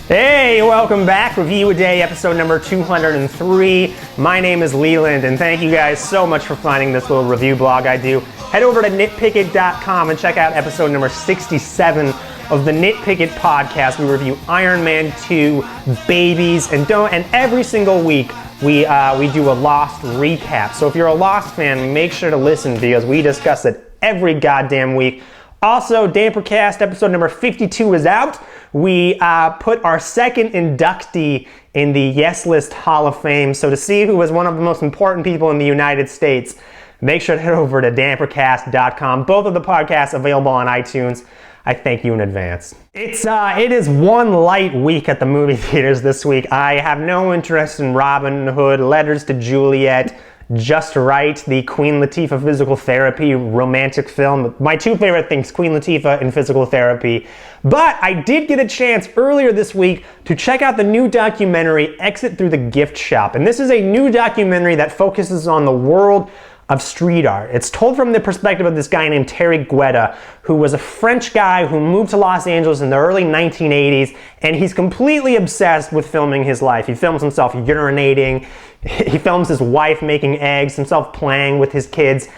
Hey, welcome back. Review a Day, episode number 203. My name is Leland, and thank you guys so much for finding this little review blog I do. Head over to nitpickit.com and check out episode number 67 of the Nitpick It podcast. We review Iron Man 2, Babies, and every single week we do a Lost recap. So if you're a Lost fan, make sure to listen because we discuss it every goddamn week. Also, Dampercast episode number 52 is out. We put our second inductee in the Yes List Hall of Fame. So to see who was one of the most important people in the United States, make sure to head over to dampercast.com. Both of the podcasts available on iTunes. I thank you in advance. It is one light week at the movie theaters this week. I have no interest in Robin Hood, Letters to Juliet, Just Right, the Queen Latifah physical therapy romantic film. My two favorite things, Queen Latifah and physical therapy. But I did get a chance earlier this week to check out the new documentary, Exit Through the Gift Shop. And this is a new documentary that focuses on the world of street art. It's told from the perspective of this guy named Terry Guetta, who was a French guy who moved to Los Angeles in the early 1980s, and he's completely obsessed with filming his life. He films himself urinating, he films his wife making eggs, himself playing with his kids,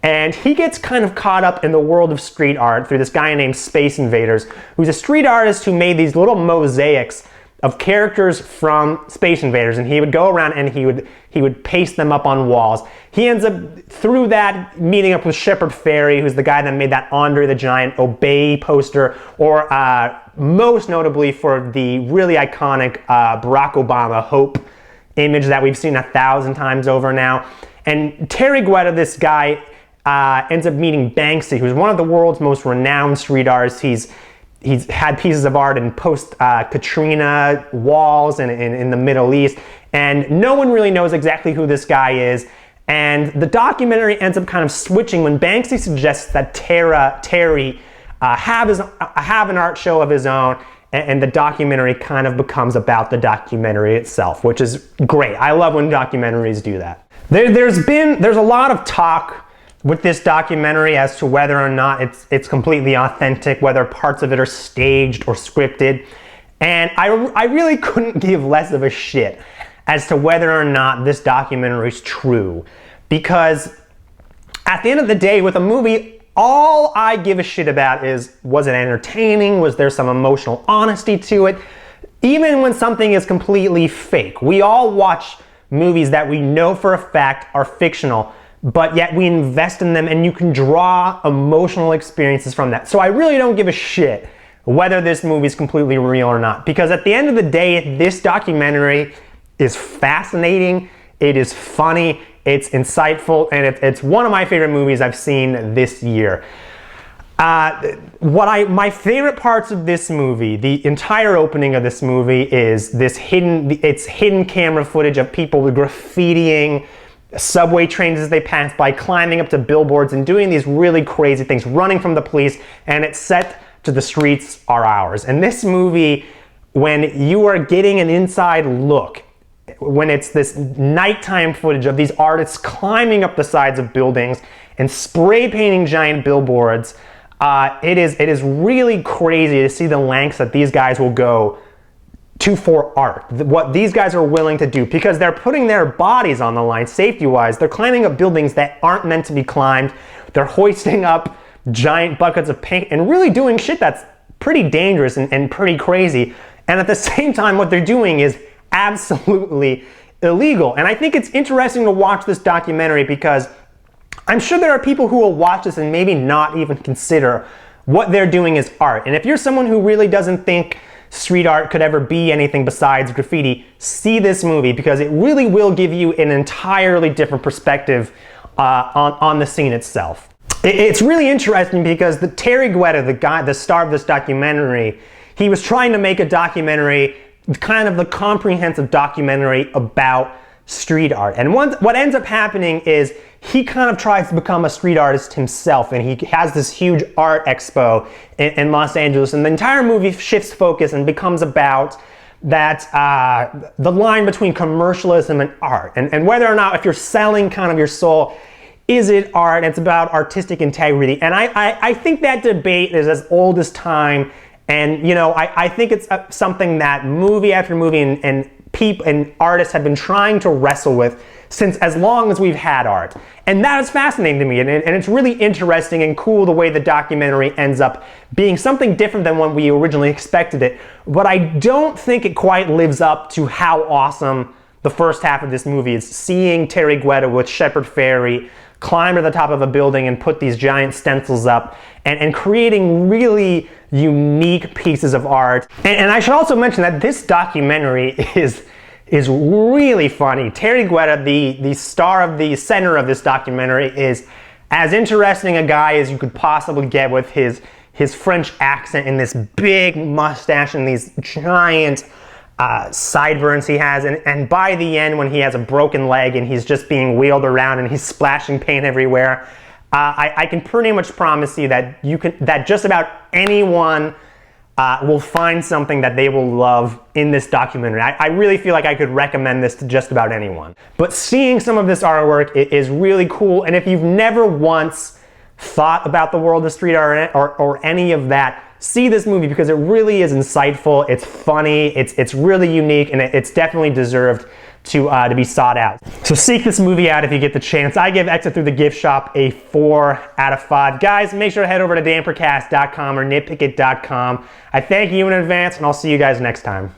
and he gets kind of caught up in the world of street art through this guy named Space Invaders, who's a street artist who made these little mosaics of characters from Space Invaders, and he would go around and he would paste them up on walls. He ends up, through that, meeting up with Shepard Fairey, who's the guy that made that Andre the Giant Obey poster, or most notably for the really iconic Barack Obama Hope image that we've seen 1,000 times over now. And Terry Guetta, this guy, ends up meeting Banksy, who's one of the world's most renowned street artists. He's had pieces of art in post-Katrina walls and in the Middle East, and no one really knows exactly who this guy is. And the documentary ends up kind of switching when Banksy suggests that Terry have an art show of his own, and the documentary kind of becomes about the documentary itself, which is great. I love when documentaries do that. There's a lot of talk with this documentary as to whether or not it's completely authentic, whether parts of it are staged or scripted. And I really couldn't give less of a shit as to whether or not this documentary is true. Because at the end of the day, with a movie, all I give a shit about is, was it entertaining? Was there some emotional honesty to it? Even when something is completely fake. We all watch movies that we know for a fact are fictional, but yet we invest in them and you can draw emotional experiences from that. So I really don't give a shit whether this movie is completely real or not, because at the end of the day, this documentary is fascinating, it is funny, it's insightful, and it's one of my favorite movies I've seen this year. My favorite parts of this movie, the entire opening of this movie, is this hidden camera footage of people graffitiing subway trains as they pass by, climbing up to billboards and doing these really crazy things, running from the police, and it's set to The Streets Are Ours. And this movie, when you are getting an inside look, when it's this nighttime footage of these artists climbing up the sides of buildings and spray painting giant billboards, it is really crazy to see the lengths that these guys will go to for art, what these guys are willing to do, because they're putting their bodies on the line safety-wise. They're climbing up buildings that aren't meant to be climbed. They're hoisting up giant buckets of paint and really doing shit that's pretty dangerous and pretty crazy. And at the same time, what they're doing is absolutely illegal. And I think it's interesting to watch this documentary because I'm sure there are people who will watch this and maybe not even consider what they're doing as art. And if you're someone who really doesn't think street art could ever be anything besides graffiti, see this movie because it really will give you an entirely different perspective on the scene itself. It's really interesting because Terry Guetta, the star of this documentary, he was trying to make a documentary, kind of the comprehensive documentary about street art. And what ends up happening is he kind of tries to become a street artist himself, and he has this huge art expo in Los Angeles, and the entire movie shifts focus and becomes about that the line between commercialism and art, and whether or not, if you're selling kind of your soul, is it art? It's about artistic integrity. And I think that debate is as old as time, And, you know, I think it's something that movie after movie and people and artists have been trying to wrestle with since as long as we've had art. And that is fascinating to me, and it's really interesting and cool the way the documentary ends up being something different than what we originally expected it. But I don't think it quite lives up to how awesome the first half of this movie is. Seeing Terry Guetta with Shepard Fairey climb to the top of a building and put these giant stencils up and creating really unique pieces of art. And I should also mention that this documentary is really funny. Terry Guetta, the star of the center of this documentary, is as interesting a guy as you could possibly get with his French accent and this big mustache and these giant sideburns he has, and by the end when he has a broken leg and he's just being wheeled around and he's splashing paint everywhere, I can pretty much promise you that just about anyone will find something that they will love in this documentary. I really feel like I could recommend this to just about anyone. But seeing some of this artwork is really cool, and if you've never once thought about the world of street art or any of that, see this movie because it really is insightful, it's funny, it's really unique, and it's definitely deserved to be sought out. So seek this movie out if you get the chance. I give Exit Through the Gift Shop a 4 out of 5. Guys, make sure to head over to Dampercast.com or nitpickit.com. I thank you in advance, and I'll see you guys next time.